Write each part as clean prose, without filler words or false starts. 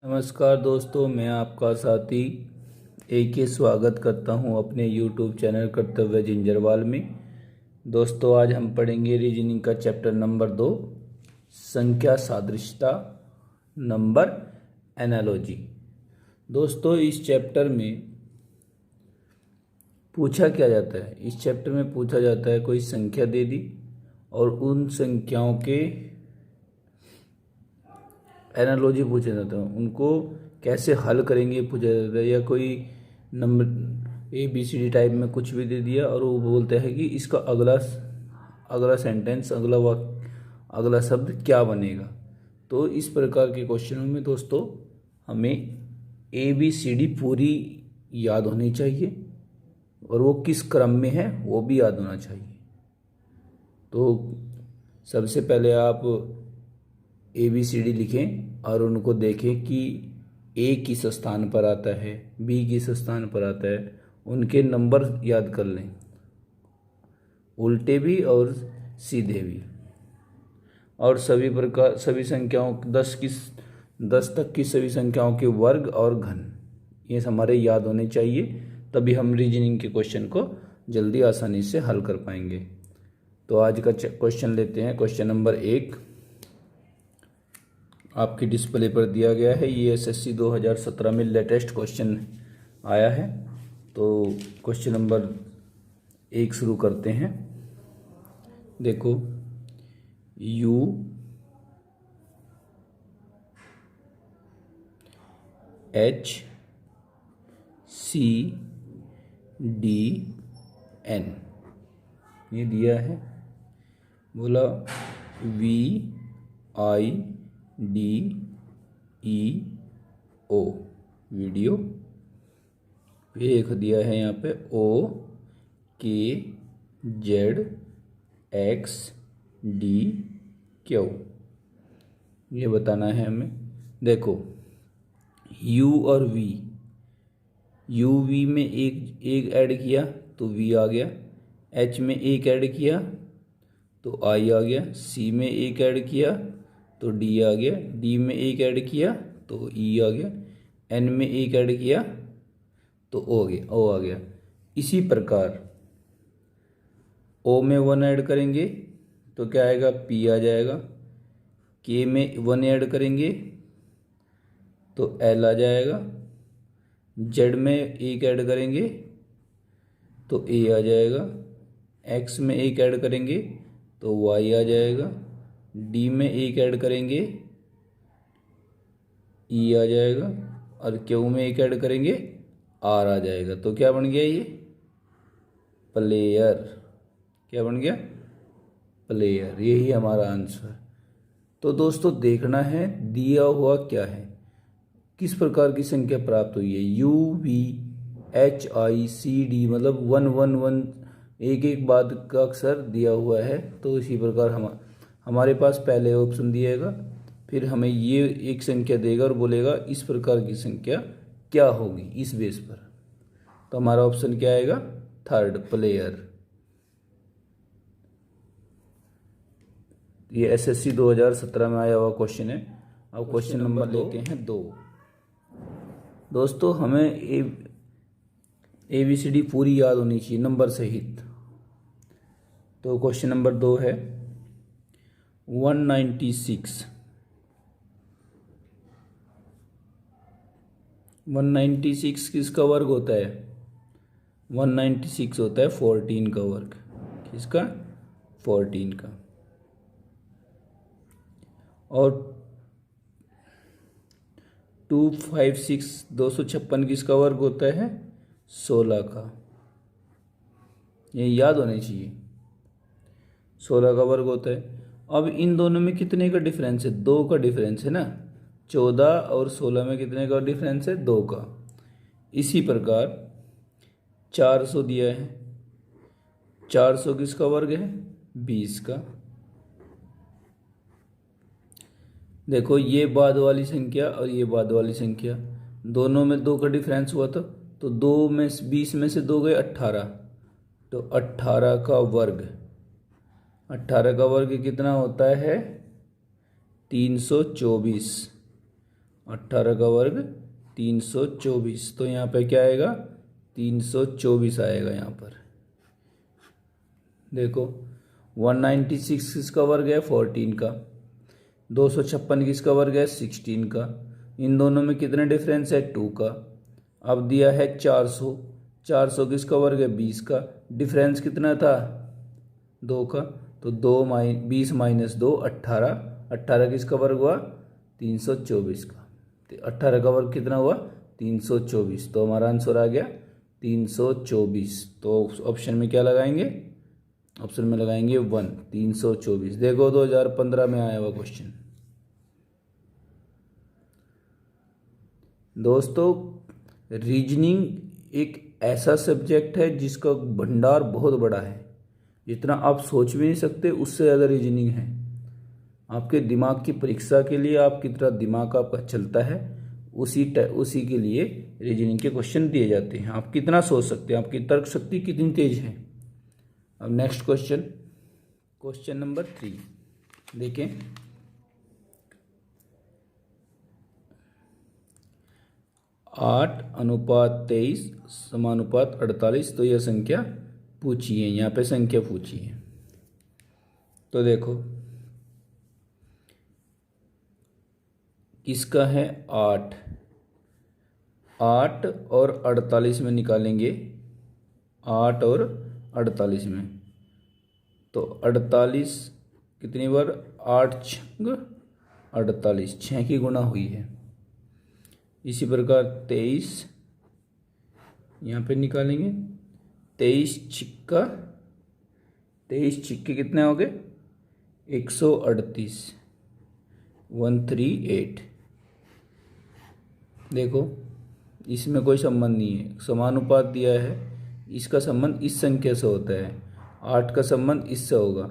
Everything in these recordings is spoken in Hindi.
नमस्कार दोस्तों, मैं आपका साथी AK स्वागत करता हूं अपने YouTube चैनल कर्तव्य जिंजरवाल में। दोस्तों, आज हम पढ़ेंगे रीजनिंग का चैप्टर नंबर 2, संख्या सादृश्यता, नंबर एनालॉजी। दोस्तों, इस चैप्टर में पूछा क्या जाता है? इस चैप्टर में पूछा जाता है कोई संख्या दे दी और उन संख्याओं के एनालॉजी पूछा जाता है, उनको कैसे हल करेंगे पूछा जाता है। या कोई नंबर ABCD टाइप में कुछ भी दे दिया और वो बोलता है कि इसका अगला सेंटेंस, अगला वाक्य, अगला शब्द क्या बनेगा। तो इस प्रकार के क्वेश्चनों में दोस्तों हमें ABCD पूरी याद होनी चाहिए और वो किस क्रम में है वो भी याद होना चाहिए। तो सबसे पहले आप ABCD लिखें और उनको देखें कि A किस स्थान पर आता है, B किस स्थान पर आता है, उनके नंबर याद कर लें, उल्टे भी और सीधे भी। और सभी संख्याओं 10 तक की सभी संख्याओं के वर्ग और घन, ये हमारे याद होने चाहिए, तभी हम रीजनिंग के क्वेश्चन को जल्दी आसानी से हल कर पाएंगे। तो आज का क्वेश्चन लेते हैं। क्वेश्चन नंबर 1 आपकी डिस्प्ले पर दिया गया है। ये SSC 2017 में लेटेस्ट क्वेश्चन आया है। तो क्वेश्चन नंबर 1 शुरू करते हैं। देखो, U H C D N ये दिया है। बोला VIDEO वीडियो। ये एक दिया है यहाँ पे OKZXDQ, ये बताना है हमें। देखो, U और V, UV में एक ऐड किया तो V आ गया, H में एक ऐड किया तो I आ गया, C में एक ऐड किया तो D आ गया, D में एक ऐड किया तो E आ गया, N में एक ऐड किया तो O आ गया। इसी प्रकार O में 1 ऐड करेंगे तो क्या आएगा? P आ जाएगा। K में 1 ऐड करेंगे तो L आ जाएगा। Z में एक ऐड करेंगे तो A आ जाएगा। X में एक ऐड करेंगे तो Y आ जाएगा। D में एक ऐड करेंगे E आ जाएगा और Q में एक ऐड करेंगे R आ जाएगा। तो क्या बन गया? ये प्लेयर। क्या बन गया? प्लेयर। यही हमारा आंसर। तो दोस्तों देखना है दिया हुआ क्या है, किस प्रकार की संख्या प्राप्त हुई है। UVHICD मतलब 111 एक बाद का अक्षर दिया हुआ है। तो इसी प्रकार हमारे पास पहले ऑप्शन दिएगा, फिर हमें ये एक संख्या देगा और बोलेगा इस प्रकार की संख्या क्या होगी इस बेस पर। तो हमारा ऑप्शन क्या आएगा? Third, player. ये SSC 2017 में आया हुआ क्वेश्चन है। अब क्वेश्चन नंबर लेते हैं 2। दोस्तों, हमें ABCD पूरी याद होनी चाहिए नंबर सहित। तो क्वेश्चन नंबर 2 है 196 किसका वर्ग होता है? 196 होता है 14 का वर्ग। किसका? 14 का। और 256 किसका वर्ग होता है? 16 का। ये याद होने चाहिए। 16 का वर्ग होता है। अब इन दोनों में कितने का डिफरेंस है? 2 का डिफरेंस है ना। 14 और 16 में कितने का डिफरेंस है? 2 का। इसी प्रकार 400 दिया है, 400 किसका वर्ग है? 20 का। देखो, ये बाद वाली संख्या और ये बाद वाली संख्या, दोनों में 2 का डिफरेंस हुआ था, तो 2 में 20 में से 2 गए 18, तो 18 का वर्ग, 18 का वर्ग कितना होता है? 324। 18 का वर्ग 324, तो यहाँ पे क्या आएगा 324 आएगा यहाँ पर। देखो 196 किसका वर्ग है 14 का, 256 किसका वर्ग है 16 का, इन दोनों में कितने डिफरेंस है 2 का। अब दिया है 400, 400 किसका वर्ग है 20 का, डिफरेंस कितना था 2 का, तो 20 माइनस 2 18, 18 किसका वर्ग हुआ 324 का, तो 18 का वर्ग कितना हुआ 324, तो हमारा आंसर आ गया 324। तो ऑप्शन में क्या लगाएंगे, ऑप्शन में लगाएंगे 1 324। देखो 2015 में आया हुआ क्वेश्चन। दोस्तों रीजनिंग एक ऐसा सब्जेक्ट है जिसका भंडार बहुत बड़ा है, जितना आप सोच भी नहीं सकते उससे ज़्यादा रीजनिंग है। आपके दिमाग की परीक्षा के लिए आप कितना दिमाग आपका चलता है उसी के लिए रीजनिंग के क्वेश्चन दिए जाते हैं। आप कितना सोच सकते हैं, आपकी तर्क शक्ति कितनी तेज है। अब नेक्स्ट क्वेश्चन, क्वेश्चन नंबर 3 देखें। 8:23 समानुपात 48, तो यह संख्या पूछी है, यहाँ पे संख्या पूछी है। तो देखो किसका है 8 और 48 में निकालेंगे, 8 और 48 में, तो 48 कितनी बार 8 छंग 48, 6 की गुणा हुई है। इसी प्रकार 23 यहाँ पे निकालेंगे, 23 छिक्के कितने हो गए 138, 138। देखो इसमें कोई संबंध नहीं है, समानुपात दिया है, इसका संबंध इस संख्या से होता है, 8 का संबंध इससे होगा,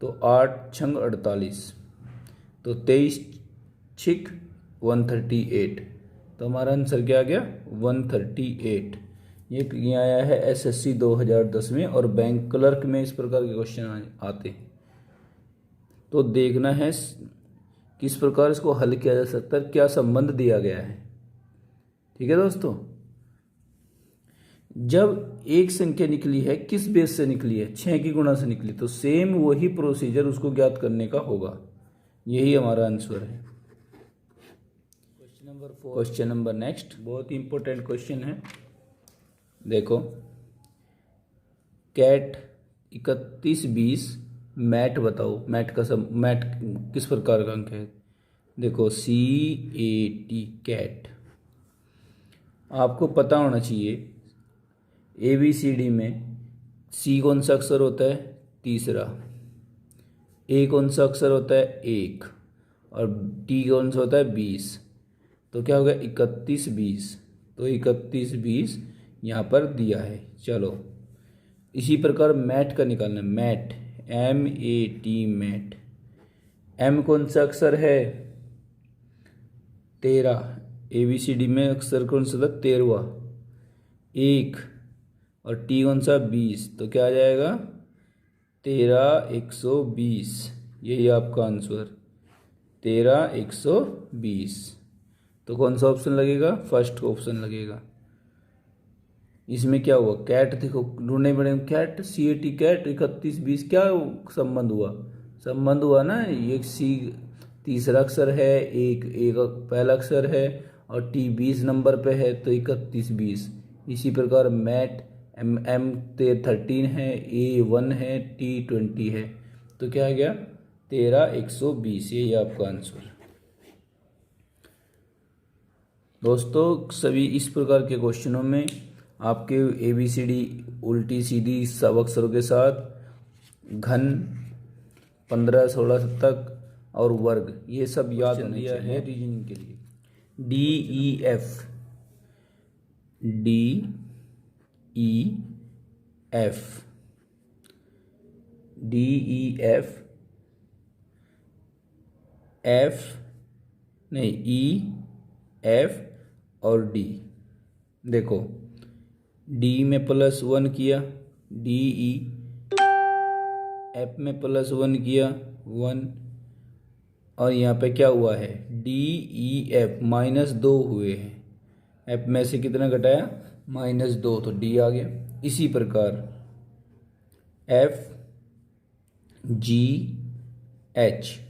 तो 8 छंग 48, तो 23 छिक 138, तो हमारा आंसर क्या आ गया 138। ये आया है एसएससी 2010 में, और बैंक क्लर्क में इस प्रकार के क्वेश्चन आते हैं। तो देखना है किस प्रकार इसको हल किया जा सकता है, क्या संबंध दिया गया है। ठीक है दोस्तों, जब एक संख्या निकली है किस बेस से निकली है 6 की गुणा से निकली, तो सेम वही प्रोसीजर उसको ज्ञात करने का होगा। यही हमारा आंसर है। क्वेश्चन नंबर नेक्स्ट, बहुत ही इंपॉर्टेंट क्वेश्चन है। देखो कैट 3120 मैट बताओ, मैट किस प्रकार का अंक है। देखो CAT कैट, आपको पता होना चाहिए ABCD में C कौन सा अक्षर होता है तीसरा, A कौन सा अक्षर होता है 1, और T कौन सा होता है 20, तो क्या होगा 3120, तो 3120 यहाँ पर दिया है। चलो इसी प्रकार मैट का निकालना है, मैट MAT मैट, M कौन सा अक्षर है 13, ABCD में अक्षर कौन सा था 13वां 1, और T कौन सा 20, तो क्या आ जाएगा 13 120, यही आपका आंसर 13 120। तो कौन सा ऑप्शन लगेगा फर्स्ट ऑप्शन लगेगा। इसमें क्या हुआ कैट, देखो ढूंढने पड़ेंगे कैट CAT कैट 3120, क्या संबंध हुआ ना, एक C तीसरा अक्षर है, एक पहला अक्षर है, और T 20 नंबर पे है, तो 3120। इसी प्रकार मैट M 13 है, A 1 है, T 20 है, तो क्या आ गया 13 120, यही आपका आंसर। दोस्तों सभी इस प्रकार के क्वेश्चनों में आपके ABCD उल्टी सीधी सब अक्षरों के साथ घन 15-16 तक और वर्ग, ये सब याद होने चाहिए रीजनिंग के लिए। DEF F नहीं EF और D। देखो D में +1 किया DE, F में +1 किया 1, और यहाँ पे क्या हुआ है, डी ई एफ -2 हुए हैं। एफ में से कितना घटाया, -2, तो डी आ गया। इसी प्रकार एफ जी एच,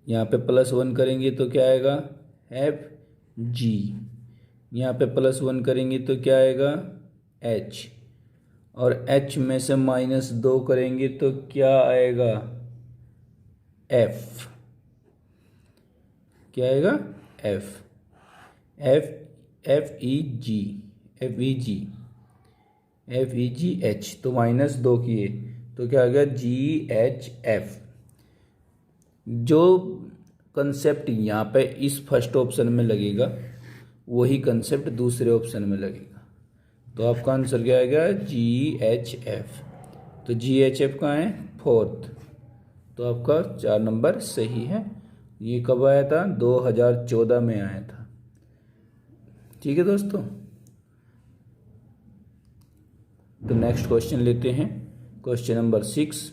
यहाँ पे +1 करेंगे तो क्या आएगा, एफ जी। यहाँ पे +1 करेंगे तो क्या आएगा, एच। और एच में से -2 करेंगे तो क्या आएगा, एफ। क्या आएगा, एफ। एफ एफ ई जी, एफ ई जी, एफ ई जी एच। तो -2 किए तो क्या आ गया, जी एच एफ। जो कंसेप्ट यहाँ पे इस फर्स्ट ऑप्शन में लगेगा वही कंसेप्ट दूसरे ऑप्शन में लगेगा। तो आपका आंसर क्या आएगा, जी एच एफ। तो जी एच एफ कहाँ है, 4th। तो आपका 4 नंबर सही है। ये कब आया था, 2014 में आया था। ठीक है दोस्तों, तो नेक्स्ट क्वेश्चन लेते हैं, क्वेश्चन नंबर 6।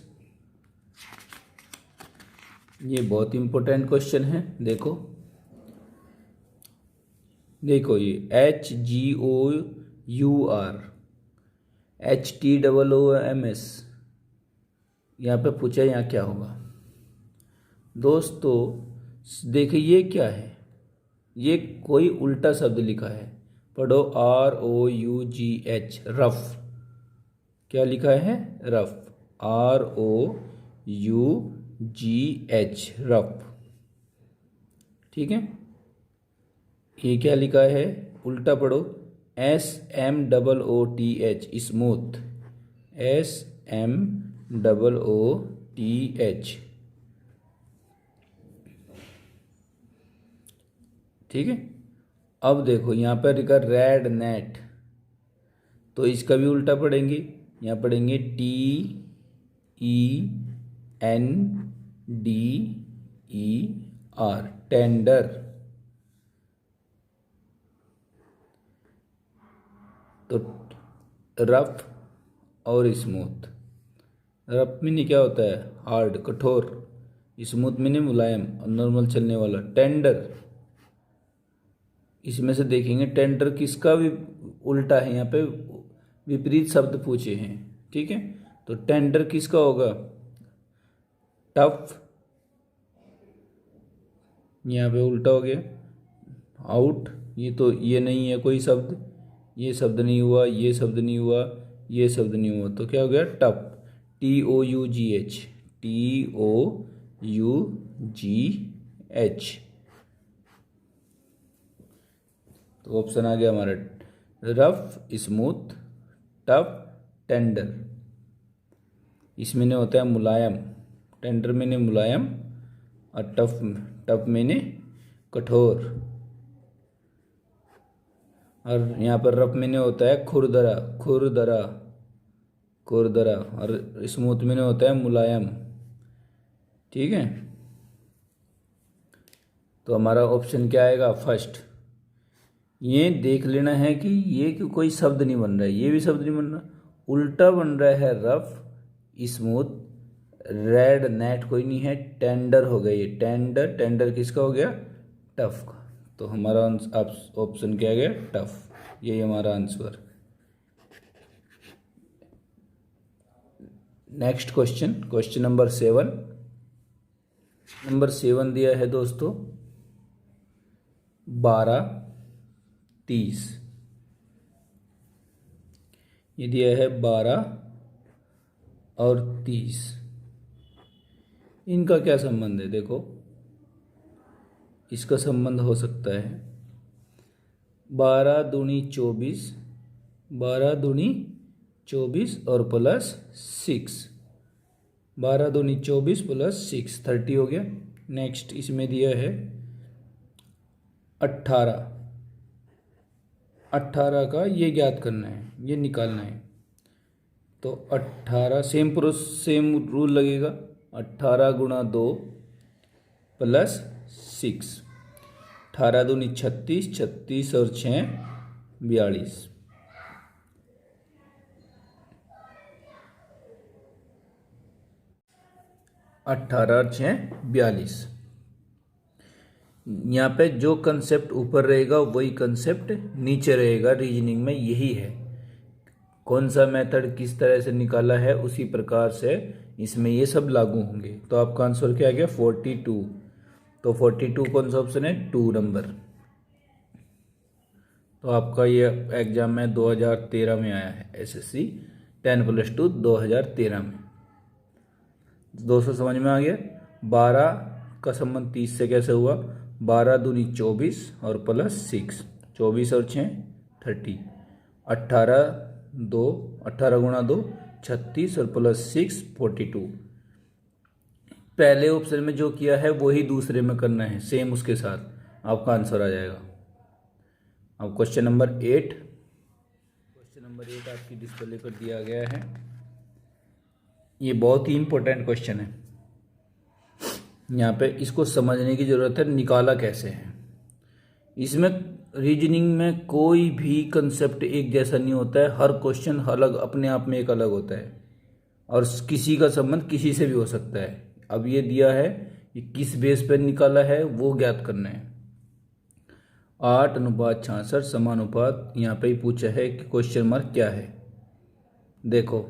ये बहुत इंपॉर्टेंट क्वेश्चन है। देखो ये HGOUR HTOOMS यहाँ पे पूछा है, यहाँ क्या होगा दोस्तों। देखिए ये क्या है, ये कोई उल्टा शब्द लिखा है। पढ़ो, ROUGH, रफ। क्या लिखा है, रफ, ROUGH, रफ। ठीक है, ये क्या लिखा है, उल्टा पढ़ो, SMOOTH, स्मूथ, SMOOTH। ठीक है, अब देखो यहाँ पर लिखा रेड नेट, तो इसका भी उल्टा पढ़ेंगे। यहाँ पढ़ेंगे TENDER, टेंडर। तो रफ और स्मूथ, रफ मीनिंग क्या होता है, हार्ड, कठोर। स्मूथ मीनिंग मुलायम और नॉर्मल चलने वाला। टेंडर, इसमें से देखेंगे टेंडर किसका भी उल्टा है, यहाँ पे विपरीत शब्द पूछे हैं। ठीक है, तो टेंडर किसका होगा, टफ। यहाँ पे उल्टा हो गया, आउट। ये तो ये नहीं है कोई शब्द, ये शब्द नहीं हुआ, ये शब्द नहीं हुआ, ये शब्द नहीं हुआ, तो क्या हो गया, टफ, TOUGH, TOUGH। तो ऑप्शन आ गया हमारा, रफ, स्मूथ, टफ, टेंडर। इसमें नहीं होता है मुलायम, टेंडर में नहीं मुलायम, और टफ में नहीं कठोर। और यहाँ पर रफ में नहीं होता है खुरदरा, और स्मूथ में नहीं होता है मुलायम। ठीक है, तो हमारा ऑप्शन क्या आएगा, फर्स्ट। ये देख लेना है कि ये कोई शब्द नहीं बन रहा है, ये भी शब्द नहीं बन रहा, उल्टा बन रहा है, रफ, स्मूथ, रेड नेट कोई नहीं है, टेंडर हो गया ये, टेंडर किसका हो गया, टफ का। तो हमारा ऑप्शन क्या गया, टफ। यही हमारा answer. Next question, question number 7। Number 7 दिया है दोस्तों 12:30। ये दिया है 12 और 30। इनका क्या संबंध है, देखो इसका संबंध हो सकता है 12 दूनी 24, 12 दूनी 24 और +6, 12 दूनी 24 +6, 30 हो गया। नेक्स्ट इसमें दिया है 18, 18 का ये ज्ञात करना है, ये निकालना है। तो 18 सेम रूल लगेगा, 18 × 2 +6, 18 दूनी 36, 36 और 6 42। 18 6 42। यहाँ पे जो कंसेप्ट ऊपर रहेगा वही कंसेप्ट नीचे रहेगा। रीजनिंग में यही है, कौन सा मेथड किस तरह से निकाला है उसी प्रकार से इसमें ये सब लागू होंगे। तो आपका आंसर क्या आ गया 42। तो 42 कौन सा ऑप्शन है, 2 नंबर। तो आपका ये एग्जाम में 2013 में आया है, SSC 10+2 2013 में। दोस्तों समझ में आ गया। 12 का संबंध 30 से कैसे हुआ, 12 दूनी 24 और +6, 24 और 6 30, 18 गुणा 2 36 और +6 42। पहले ऑप्शन में जो किया है वही दूसरे में करना है, सेम उसके साथ आपका आंसर आ जाएगा। अब क्वेश्चन नंबर 8 आपकी डिस्प्ले पर दिया गया है। ये बहुत ही इंपॉर्टेंट क्वेश्चन है, यहाँ पे इसको समझने की ज़रूरत है, निकाला कैसे है। इसमें रीजनिंग में कोई भी कंसेप्ट एक जैसा नहीं होता है, हर क्वेश्चन अलग अपने आप में एक अलग होता है और किसी का संबंध किसी से भी हो सकता है। अब ये दिया है कि किस बेस पर निकाला है वो ज्ञात करना है। 8:66 समानुपात यहाँ पे ही पूछा है कि क्वेश्चन मार्क क्या है। देखो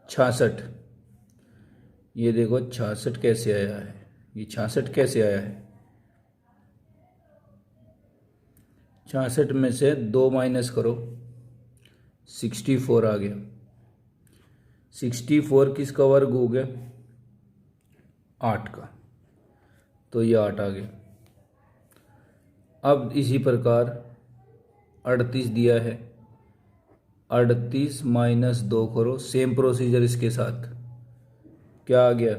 66, ये देखो 66 कैसे आया है, ये 66 कैसे आया है। 66 में से 2 माइनस करो, 64 आ गया। 64 किसका वर्ग हो गया, 8 का, तो ये 8 आ गया। अब इसी प्रकार 38 दिया है, 38 माइनस 2 करो, सेम प्रोसीजर इसके साथ, क्या आ गया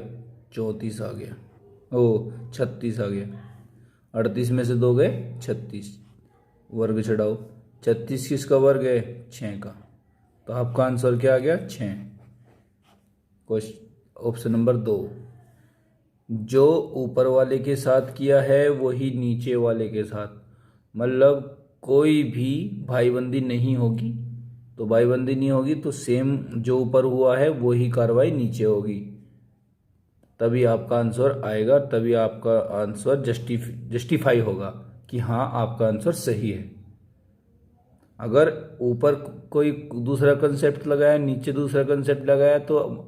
34 आ गया, 36 आ गया। 38 में से 2 गए 36, वर्ग चढ़ाओ, 36 किसका वर्ग है, 6 का, तो आपका आंसर क्या आ गया 6। क्वेश्चन ऑप्शन नंबर 2, जो ऊपर वाले के साथ किया है वही नीचे वाले के साथ, मतलब कोई भी भाईबंदी नहीं होगी। तो भाईबंदी नहीं होगी तो सेम जो ऊपर हुआ है वही कार्रवाई नीचे होगी, तभी आपका आंसर आएगा, तभी आपका आंसर जस्टिफाई होगा कि हाँ आपका आंसर सही है। अगर ऊपर कोई दूसरा कंसेप्ट लगाया, नीचे दूसरा कंसेप्ट लगाया, तो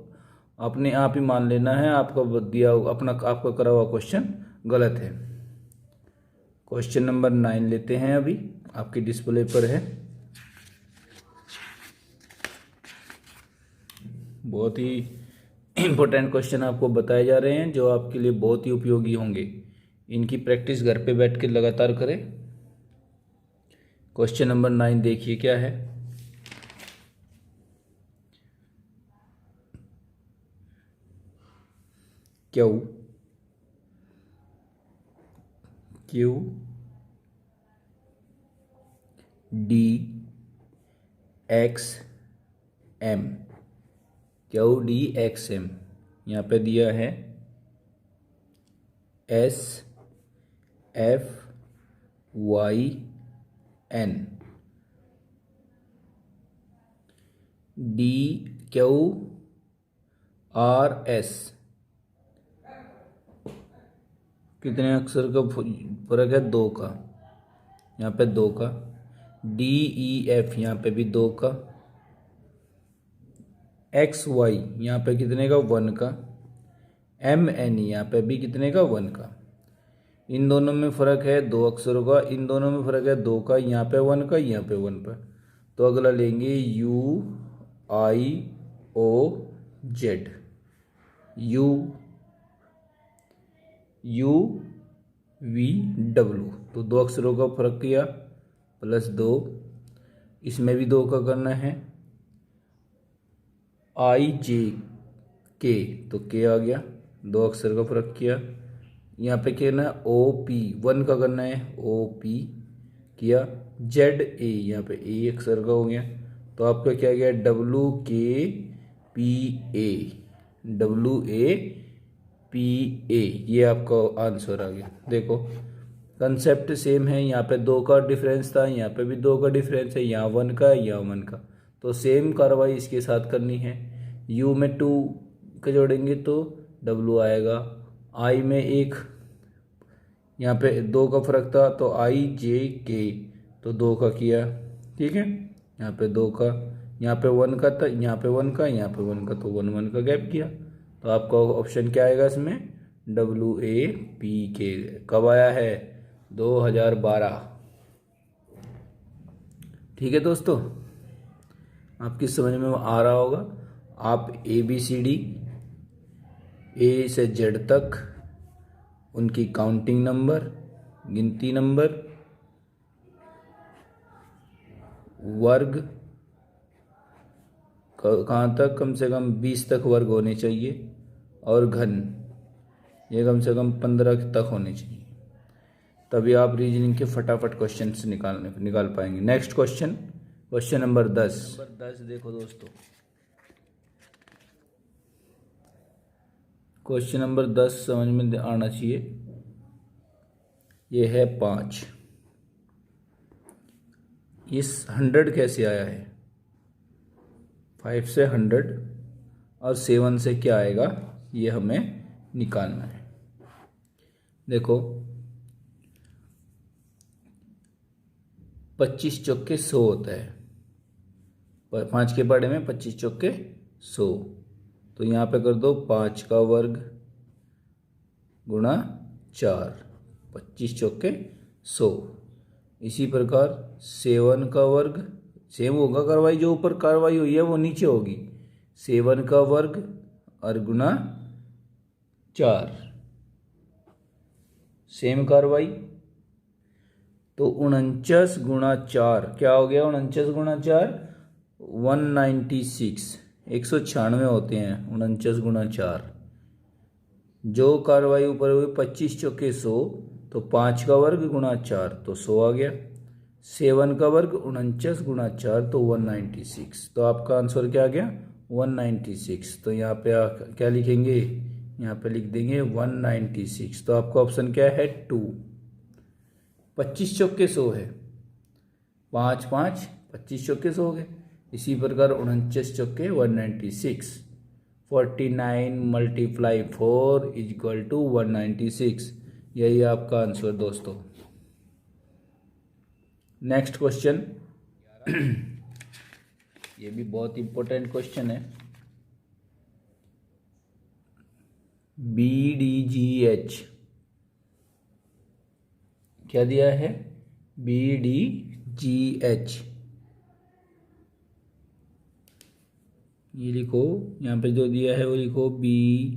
अपने आप ही मान लेना है आपका दिया आपका करा हुआ क्वेश्चन गलत है। क्वेश्चन नंबर 9 लेते हैं, अभी आपकी डिस्प्ले पर है। बहुत ही इम्पोर्टेंट क्वेश्चन आपको बताए जा रहे हैं जो आपके लिए बहुत ही उपयोगी होंगे। इनकी प्रैक्टिस घर पे बैठ के लगातार करें। क्वेश्चन नंबर 9 देखिए क्या है। Q D X M, Q D X M, यहाँ पे दिया है S F Y N, D Q R S, कितने अक्षर का फर्क है, 2 का, यहाँ पे 2 का। डी ई एफ यहाँ पे भी 2 का। एक्स वाई यहाँ पे कितने का, 1 का। एम एन यहाँ पे भी कितने का, 1 का। इन दोनों में फ़र्क है 2 अक्षरों का, इन दोनों में फ़र्क है 2 का, यहाँ पे 1 का, यहाँ पे 1 का। तो अगला लेंगे U I O Z, U V W, तो 2 अक्षरों का फर्क किया, +2, इसमें भी 2 का करना है। आई जे के, तो के आ गया, 2 अक्षर का फर्क किया। यहाँ पे क्या करना है, ओ पी, 1 का करना है, ओ पी किया। जेड ए, यहाँ पे ए अक्षर का हो गया, तो आपका क्या गया, डब्लू के P A, W A P A, ये आपका आंसर आ गया। देखो कंसेप्ट सेम है, यहाँ पे 2 का डिफरेंस था, यहाँ पे भी 2 का डिफरेंस है, यहाँ 1 का, यहाँ 1 का, तो सेम कार्रवाई इसके साथ करनी है। यू में 2 का जोड़ेंगे तो डब्लू आएगा। आई में एक, यहाँ पे 2 का फर्क था तो आई जे के, तो 2 का किया, ठीक है। यहाँ पे 2 का, यहाँ पे 1 का था, यहाँ पे 1 का, यहाँ पे 1 का, तो 1 1 का गैप किया। तो आपका ऑप्शन क्या आएगा इसमें, WAPK। कब आया है, 2012। ठीक है दोस्तों, आपकी समझ में आ रहा होगा। आप ABCD, A से Z तक उनकी काउंटिंग नंबर, गिनती नंबर, वर्ग कहाँ तक, कम से कम 20 तक वर्ग होने चाहिए, और घन ये कम से कम 15 तक होने चाहिए, तभी आप रीजनिंग के फटाफट क्वेश्चन निकाल पाएंगे। नेक्स्ट क्वेश्चन, क्वेश्चन नंबर 10 देखो दोस्तों, क्वेश्चन नंबर 10 समझ में आना चाहिए। ये है 5, इस 100 कैसे आया है, 5 से 100 और 7 से क्या आएगा, ये हमें निकालना है। देखो 25 चौके 100 होता है, 5 के पहाड़े में 25 चौके 100, तो यहाँ पे कर दो 5 का वर्ग गुणा 4, 25 चौके 100। इसी प्रकार 7 का वर्ग, सेम होगा कार्रवाई, जो ऊपर कार्रवाई हुई है वो नीचे होगी, 7 का वर्ग और गुणा 4, सेम कार्रवाई। तो 49 गुणा 4 क्या हो गया, 49 गुणा 4 196, 196 होते हैं 49 गुणा 4। जो कार्रवाई ऊपर हुई 25 चौके 100, तो 5 का वर्ग गुणा 4 तो 100 आ गया, 7 का वर्ग 49 गुणा 4 तो 196, तो आपका आंसर क्या आ गया 196। तो यहाँ पे क्या लिखेंगे, यहाँ पे लिख देंगे 196। तो आपका ऑप्शन क्या है 2। 25 चौके 100 है, 5 5 25 चौके 100 हो गए। इसी प्रकार 49 चौके 196, 49 × 4 = 196। यही आपका आंसर दोस्तों। नेक्स्ट क्वेश्चन, ये भी बहुत इंपॉर्टेंट क्वेश्चन है। BDGH क्या दिया है, BDGH, ये लिखो, यहाँ पे जो दिया है वो लिखो BDGH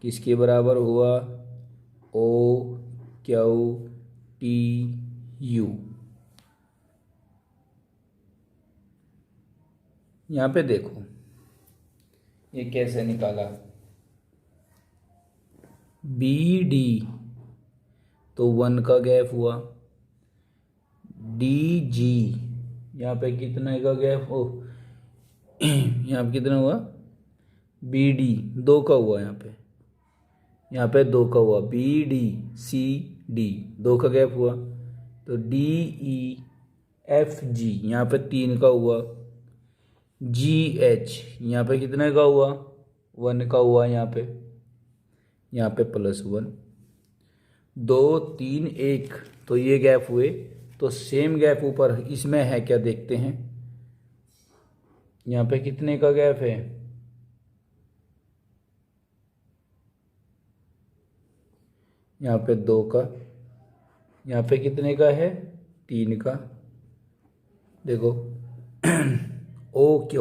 किसके बराबर हुआ, OQTU। यहाँ पे देखो ये कैसे निकाला, BD तो 1 का गैप हुआ, DG यहाँ पे कितने का गैप हो, यहाँ पे कितना हुआ, BD 2 का हुआ, यहाँ पे 2 का हुआ, BDCD 2 का गैप हुआ, तो DEFG यहाँ पे 3 का हुआ, GH यहाँ पे कितने का हुआ, 1 का हुआ, यहाँ पे +1, 2 3 1, तो ये गैप हुए। तो सेम गैप ऊपर इसमें है क्या देखते हैं, यहाँ पे कितने का गैप है, यहाँ पे 2 का, यहाँ पे कितने का है, 3 का। देखो OQ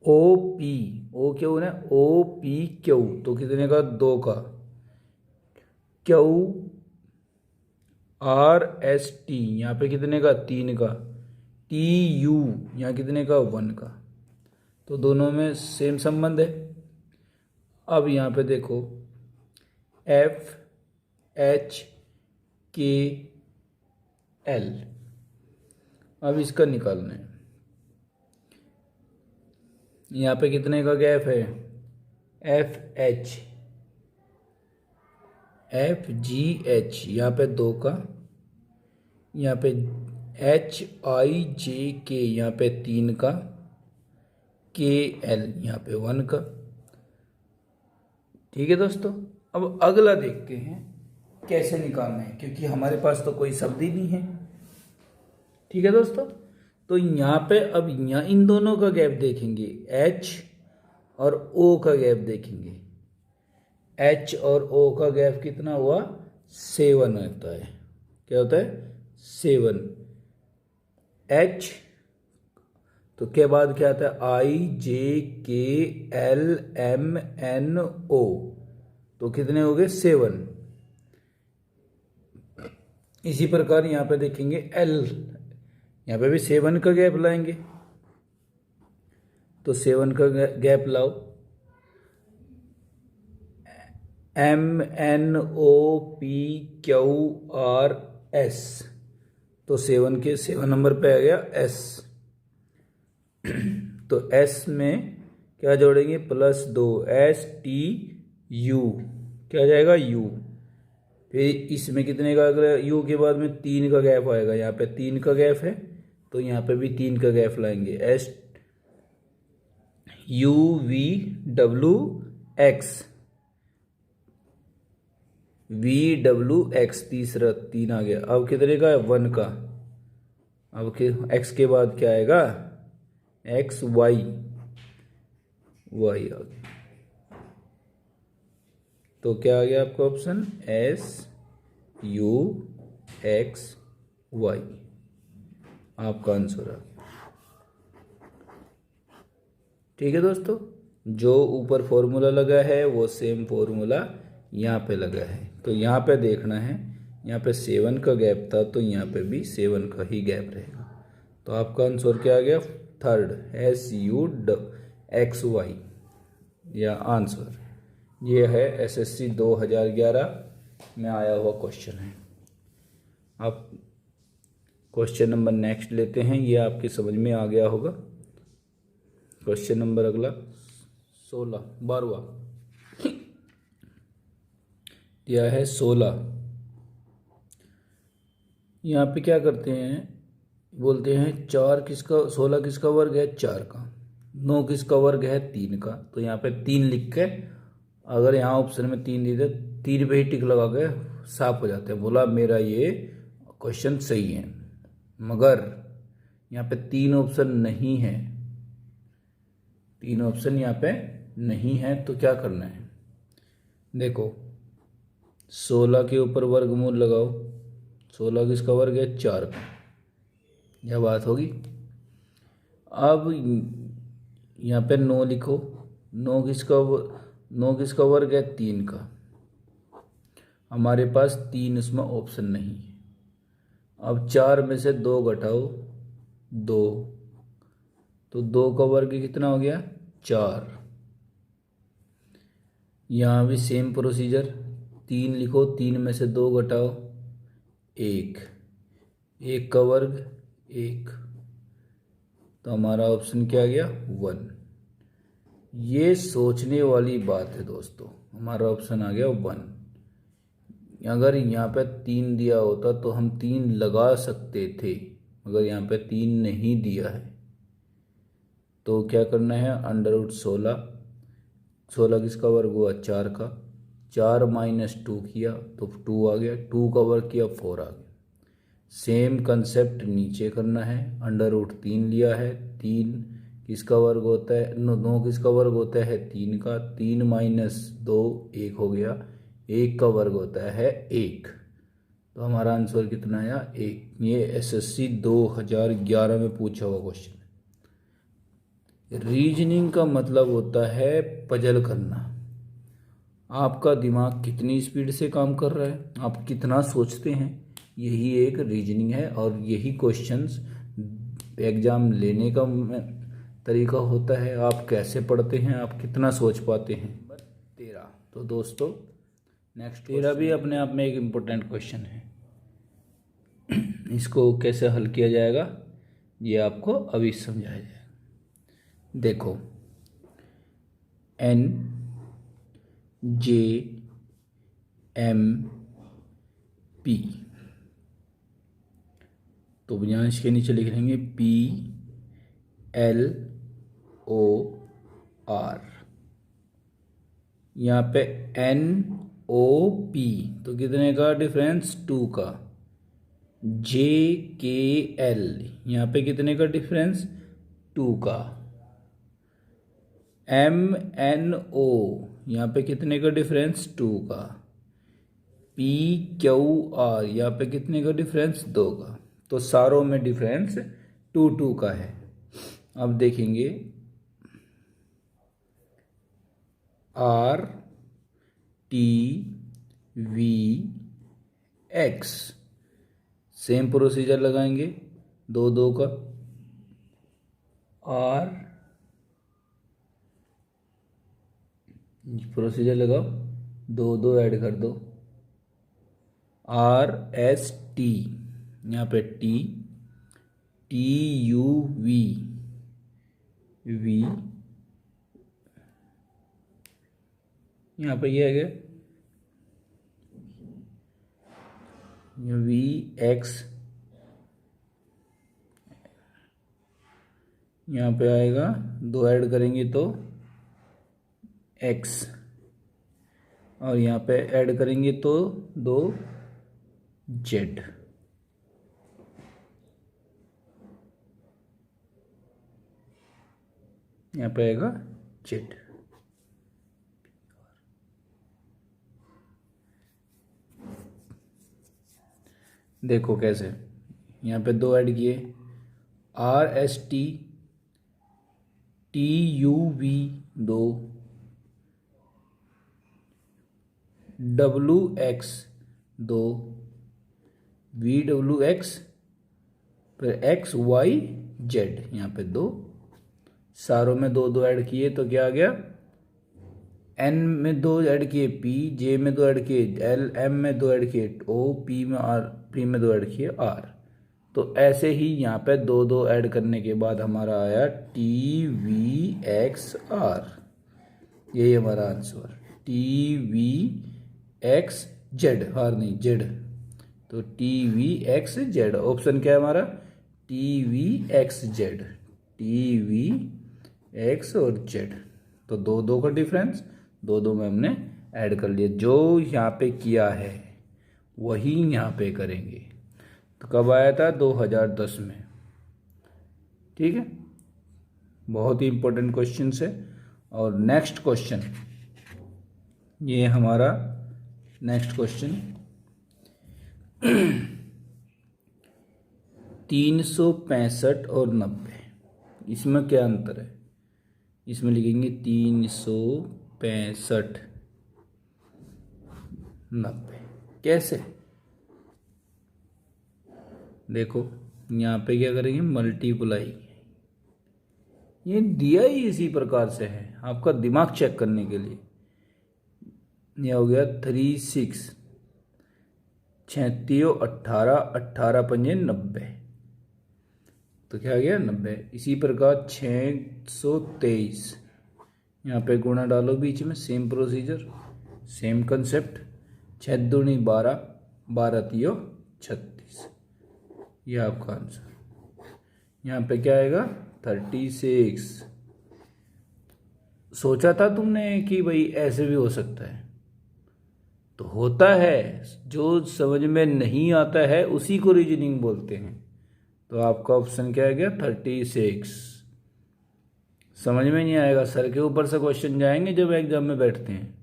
OQ ना, OPQ तो कितने का, 2 का, QRST यहाँ पे कितने का, 3 का, TU यहाँ कितने का, 1 का। तो दोनों में सेम संबंध है। अब यहाँ पे देखो FHKL, अब इसका निकालना है। यहाँ पे कितने का गैप है, FGH यहाँ पे 2 का, यहाँ पे HIJK यहाँ पे 3 का, के एल यहाँ पे 1 का। ठीक है दोस्तों, अब अगला देखते हैं कैसे निकालना है, क्योंकि हमारे पास तो कोई शब्द ही नहीं है। ठीक है दोस्तों, तो यहाँ पे अब यहाँ इन दोनों का गैप देखेंगे, H और O का गैप देखेंगे। H और O का गैप कितना हुआ, 7 होता है। क्या होता है, 7। H तो के बाद क्या आता है, IJKLMNO, तो कितने हो गए, 7। इसी प्रकार यहाँ पे देखेंगे L, यहाँ पे भी 7 का गैप लाएंगे, तो 7 का गैप लाओ। MNOPQRS, तो 7 नंबर पे आ गया S। तो S में क्या जोड़ेंगे, +2, STU, क्या जाएगा, U। फिर इसमें कितने का, अगर U के बाद में 3 का गैप आएगा, यहाँ पे 3 का गैप है, तो यहाँ पे भी 3 का गैप लाएंगे, SUVWX, VWX, तीसरा 3 आ गया। अब कितने का है, 1 का। अब X के बाद क्या आएगा, XY, Y आ गया। तो क्या आ गया आपका ऑप्शन, SUXY, आपका आंसर आ गया। ठीक है दोस्तों, जो ऊपर फॉर्मूला लगा है वो सेम फॉर्मूला यहाँ पे लगा है। तो यहाँ पे देखना है, यहाँ पे 7 का गैप था, तो यहाँ पे भी 7 का ही गैप रहेगा। तो आपका आंसर क्या आ गया, 3rd, SUXY, या आंसर ये है। SSC 2011 में आया हुआ क्वेश्चन है। आप क्वेश्चन नंबर नेक्स्ट लेते हैं, ये आपके समझ में आ गया होगा। क्वेश्चन नंबर अगला 16, 12वां यह है 16। यहाँ पे क्या करते हैं, बोलते हैं 4 किसका, 16 किसका वर्ग है, 4 का। 9 किसका वर्ग है, 3 का। तो यहाँ पे 3 लिख के, अगर यहाँ ऑप्शन में 3 दे दे, 3 पे ही टिक लगा के साफ हो जाते हैं, बोला मेरा ये क्वेश्चन सही है। मगर यहाँ पे 3 ऑप्शन नहीं है, 3 ऑप्शन यहाँ पे नहीं है, तो क्या करना है, देखो 16 के ऊपर वर्गमूल लगाओ। 16 किसका वर्ग है, 4 का, यह बात होगी। अब यहाँ पे 9 लिखो। 9 किसका वर्ग है, 3 का। हमारे पास 3 इसमें ऑप्शन नहीं है। अब 4 में से 2 घटाओ, 2, तो 2 का वर्ग कितना हो गया, 4। यहाँ भी सेम प्रोसीजर, 3 लिखो, 3 में से 2 घटाओ, 1, 1 का वर्ग 1, तो हमारा ऑप्शन क्या गया, 1। ये सोचने वाली बात है दोस्तों, हमारा ऑप्शन आ गया 1। अगर यहाँ पे 3 दिया होता तो हम 3 लगा सकते थे, मगर यहाँ पे 3 नहीं दिया है, तो क्या करना है, √16। 16 किसका वर्ग हुआ, 4 का। 4 - 2 किया तो 2 आ गया, 2 का वर्ग किया 4 आ गया। सेम कंसेप्ट नीचे करना है, √3 लिया है, 3 किसका वर्ग होता है, 9 किसका वर्ग होता है, 3 का। 3 - 2 1 हो गया, 1 का वर्ग होता है 1, तो हमारा आंसर कितना आया, 1। ये SSC 2011 में पूछा हुआ क्वेश्चन है। रीजनिंग का मतलब होता है पजल करना। आपका दिमाग कितनी स्पीड से काम कर रहा है, आप कितना सोचते हैं, यही एक रीजनिंग है। और यही क्वेश्चंस एग्ज़ाम लेने का तरीका होता है, आप कैसे पढ़ते हैं, आप कितना सोच पाते हैं। नंबर 13, तो दोस्तों नेक्स्ट 13 भी अपने आप में एक इम्पोर्टेंट क्वेश्चन है। इसको कैसे हल किया जाएगा ये आपको अभी समझाया जाएगा। देखो, NJMP, तो यहाँ इसके नीचे लिख लेंगे PL ओ आर, यहाँ पे एन ओ पी, तो कितने का डिफरेंस, 2 का। जे के एल, यहाँ पे कितने का डिफरेंस, 2 का। एम एन ओ, यहाँ पे कितने का डिफरेंस, 2 का। पी क्यू आर, यहाँ पे कितने का डिफरेंस, 2 का। तो सारों में डिफरेंस 2 का है। अब देखेंगे R T V x, same procedure लगाएंगे, 2 का। आर, प्रोसीजर लगाओ, 2 ऐड कर दो। आर एस टी, यहाँ पे T, T U V, V, यहाँ पे ये आ गया वी एक्स, यहाँ पे आएगा 2 ऐड करेंगे तो एक्स, और यहाँ पे ऐड करेंगे तो 2 जेड। यहाँ पे आएगा जेड। देखो कैसे, यहाँ पे 2 ऐड किए, R S T, T U V 2, W X 2, V W X, फिर एक्स वाई जेड, यहाँ पे 2, सारों में 2 ऐड किए तो क्या आ गया, एन में 2 ऐड किए पी, जे में 2 ऐड किए एल, एम में 2 ऐड किए ओ, पी में आर, पी में 2 ऐड किए आर। तो ऐसे ही यहाँ पे 2 ऐड करने के बाद हमारा आया टी वी एक्स आर, यही हमारा answer, T V X Z, R नहीं जेड, तो T V X Z. Option क्या है हमारा, T V X Z, T V X और जेड। तो 2 का डिफरेंस 2 में हमने ऐड कर लिया, जो यहाँ पे किया है वही यहाँ पे करेंगे। तो कब आया था, 2010 में। ठीक है, बहुत ही इंपॉर्टेंट क्वेश्चन है। और नेक्स्ट क्वेश्चन, ये हमारा नेक्स्ट क्वेश्चन 365 और 90, इसमें क्या अंतर है। इसमें लिखेंगे 365 90, कैसे, देखो यहाँ पे क्या करेंगे, मल्टीप्लाई, ये दिया ही इसी प्रकार से है आपका दिमाग चेक करने के लिए। ये हो गया 36, 36 18, 18 पंजे 90, तो क्या आ गया 90। इसी प्रकार 623, यहाँ पे गुणा डालो बीच में, सेम प्रोसीजर, सेम कंसेप्ट, 6 दूनी 12, 12 तियो 36, ये आपका आंसर। यहाँ पे क्या आएगा 36। सोचा था तुमने कि भाई ऐसे भी हो सकता है, तो होता है, जो समझ में नहीं आता है उसी को रीजनिंग बोलते हैं। तो आपका ऑप्शन क्या आ गया 36। समझ में नहीं आएगा, सर के ऊपर से क्वेश्चन जाएंगे जब एग्जाम में बैठते हैं।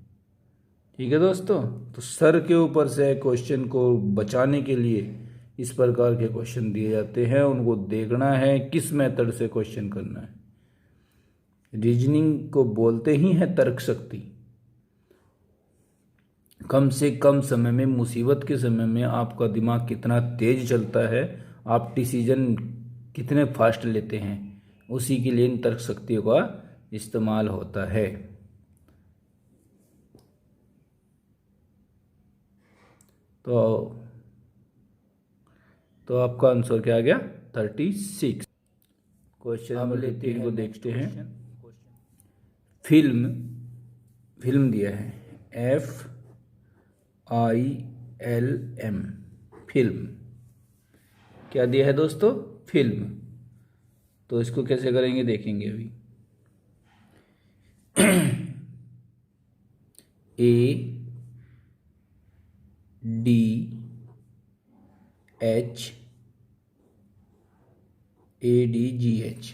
ठीक है दोस्तों, तो सर के ऊपर से क्वेश्चन को बचाने के लिए इस प्रकार के क्वेश्चन दिए जाते हैं, उनको देखना है किस मेथड से क्वेश्चन करना है। रीजनिंग को बोलते ही है तर्क शक्ति। कम से कम समय में, मुसीबत के समय में आपका दिमाग कितना तेज चलता है, आप डिसीजन कितने फास्ट लेते हैं, उसी के लिए इन तर्क शक्तियों का इस्तेमाल होता है। तो आपका आंसर क्या आ गया 36। क्वेश्चन नंबर 3 को देखते हैं। फिल्म दिया है FILM, फिल्म क्या दिया है दोस्तों, फिल्म। तो इसको कैसे करेंगे देखेंगे अभी। A D H ADGH।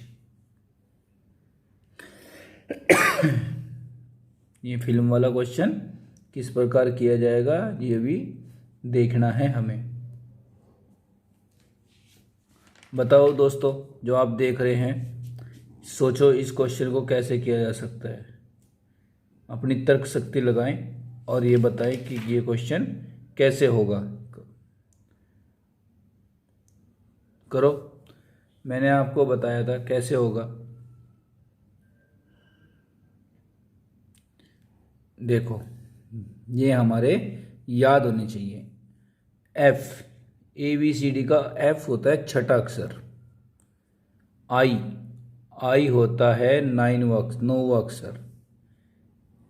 ये फिल्म वाला क्वेश्चन किस प्रकार किया जाएगा ये भी देखना है हमें। बताओ दोस्तों, जो आप देख रहे हैं, सोचो इस क्वेश्चन को कैसे किया जा सकता है। अपनी तर्क शक्ति लगाएं और ये बताएं कि ये क्वेश्चन कैसे होगा। करो, मैंने आपको बताया था कैसे होगा। देखो, ये हमारे याद होने चाहिए। एफ, ABCD का एफ होता है छठा अक्षर। आई होता है 9वां अक्षर।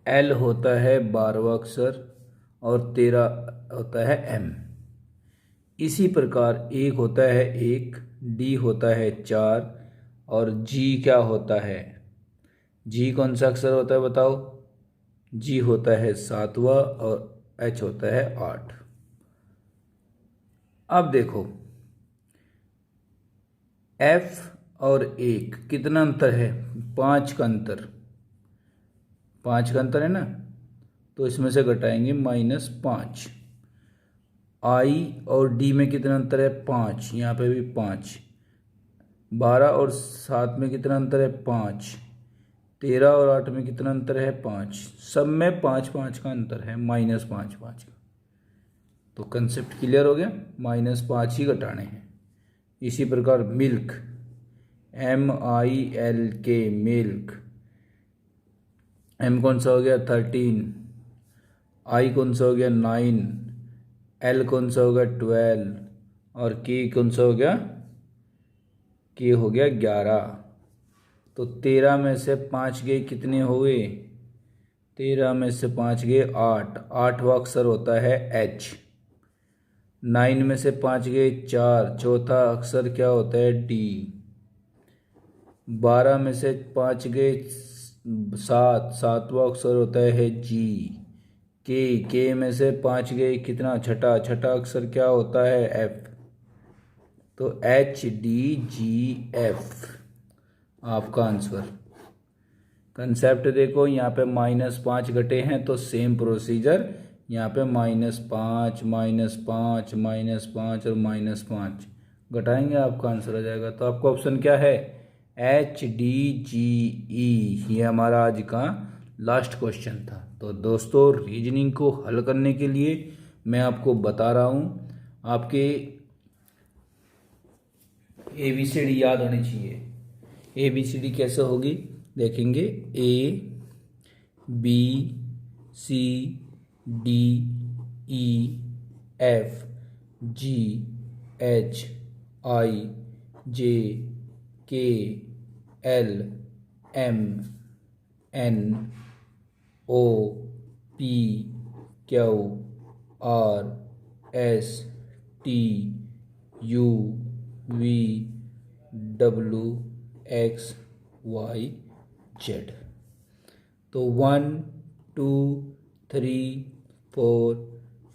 एल होता है 12वां अक्षर और 13 होता है एम। इसी प्रकार एक होता है 1, डी होता है 4 और जी क्या होता है? जी कौन सा अक्षर होता है बताओ? जी होता है 7वां और एच होता है 8। अब देखो, एफ और 1 कितना अंतर है? 5 का अंतर। 5 का अंतर है ना, तो इसमें से घटाएंगे -5। आई और डी में कितना अंतर है? 5। यहाँ पे भी 5। 12 और 7 में कितना अंतर है? 5। 13 और 8 में कितना अंतर है? 5। सब में 5-5 का अंतर है, -5-5 का। तो कंसेप्ट क्लियर हो गया, -5 ही घटाने हैं। इसी प्रकार मिल्क, MILK, मिल्क। एम कौन सा हो गया? 13। आई कौन सा हो गया? 9। एल कौन सा हो गया? 12 और के कौन सा हो गया? के हो गया 11। तो 13 में से 5 गए, कितने हुए? 13 में से 5 गए 8। 8वां अक्षर होता है एच। 9 में से 5 गए 4। चौथा अक्षर क्या होता है? डी। 12 में से 5 गए 7। 7वां अक्षर होता है जी। के में से 5 गए कितना? छठा अक्षर क्या होता है? एफ। तो HDGF आपका आंसर। कंसेप्ट देखो, यहाँ पे -5 घटे हैं तो सेम प्रोसीजर यहाँ पे -5, -5, -5 और -5 घटाएंगे, आपका आंसर आ जाएगा। तो आपका ऑप्शन क्या है? HDGE। ये हमारा आज का लास्ट क्वेश्चन था। तो दोस्तों, रीजनिंग को हल करने के लिए मैं आपको बता रहा हूँ, आपके ABCD याद होनी चाहिए। ABCD कैसे होगी देखेंगे। ABCD, तो 1 2 3 4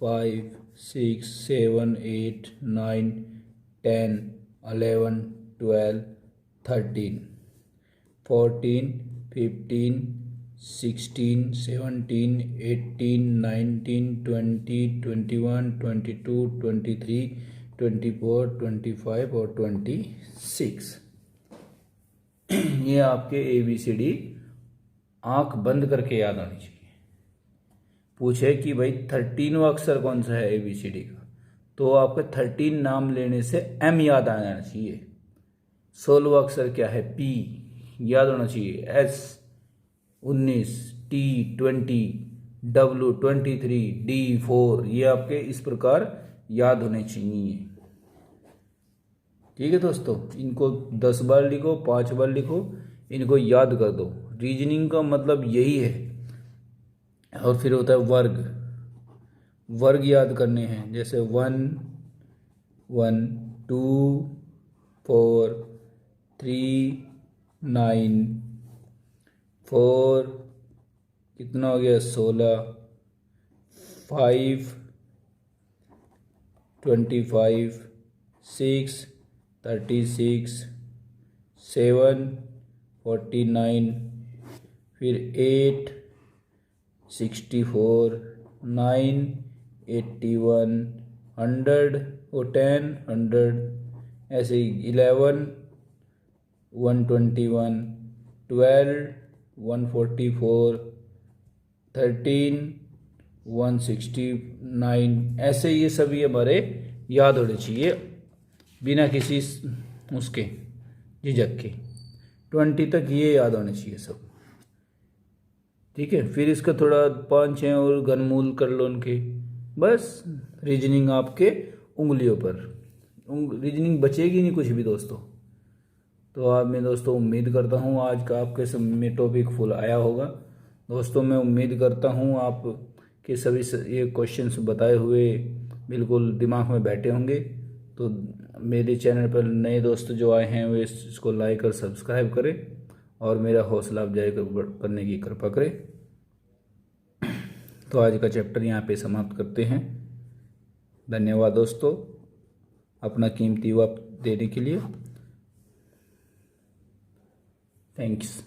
5 6 7 8 9 10 11 12 13 14 15 16 17 18 19 20 21 22 23 24 25 और 26। ये आपके ABCD आंख बंद करके याद आनी चाहिए। पूछे कि भाई 13वां अक्षर कौन सा है ABCD का, तो आपके 13 नाम लेने से M याद आना चाहिए। 16वां अक्षर क्या है? P याद होना चाहिए। S 19, T 20, W 23, D 4। ये आपके इस प्रकार याद होने चाहिए। ठीक है दोस्तों, इनको 10 बार लिखो, 5 बार लिखो, इनको याद कर दो। रीजनिंग का मतलब यही है। और फिर होता है वर्ग याद करने हैं, जैसे 1 1 2 4 3 9 4 कितना हो गया 16, 5, 25, 6, 36, 7, 49, फिर 8, 64, 9, 81, 100 और 10, 100, ऐसे ही 11, 121, 12, 144, 13, 169, ऐसे ये सभी हमारे याद होने चाहिए बिना किसी उसके झिझक के। 20 तक ये याद होने चाहिए सब। ठीक है, फिर इसका थोड़ा 5-6 और घनमूल कर लो उनके, बस रीजनिंग आपके उंगलियों पर, रीजनिंग बचेगी नहीं कुछ भी दोस्तों। तो आप मैं दोस्तों उम्मीद करता हूँ आज का आपके सब में टॉपिक फुल आया होगा। दोस्तों मैं उम्मीद करता हूँ आप के सभी ये क्वेश्चंस बताए हुए बिल्कुल दिमाग में बैठे होंगे। तो मेरे चैनल पर नए दोस्त जो आए हैं वे इसको लाइक और सब्सक्राइब करें और मेरा हौसला अफजाई करने की कृपा करें। तो आज का चैप्टर यहाँ पे समाप्त करते हैं। धन्यवाद दोस्तों अपना कीमती वक्त देने के लिए। थैंक्स।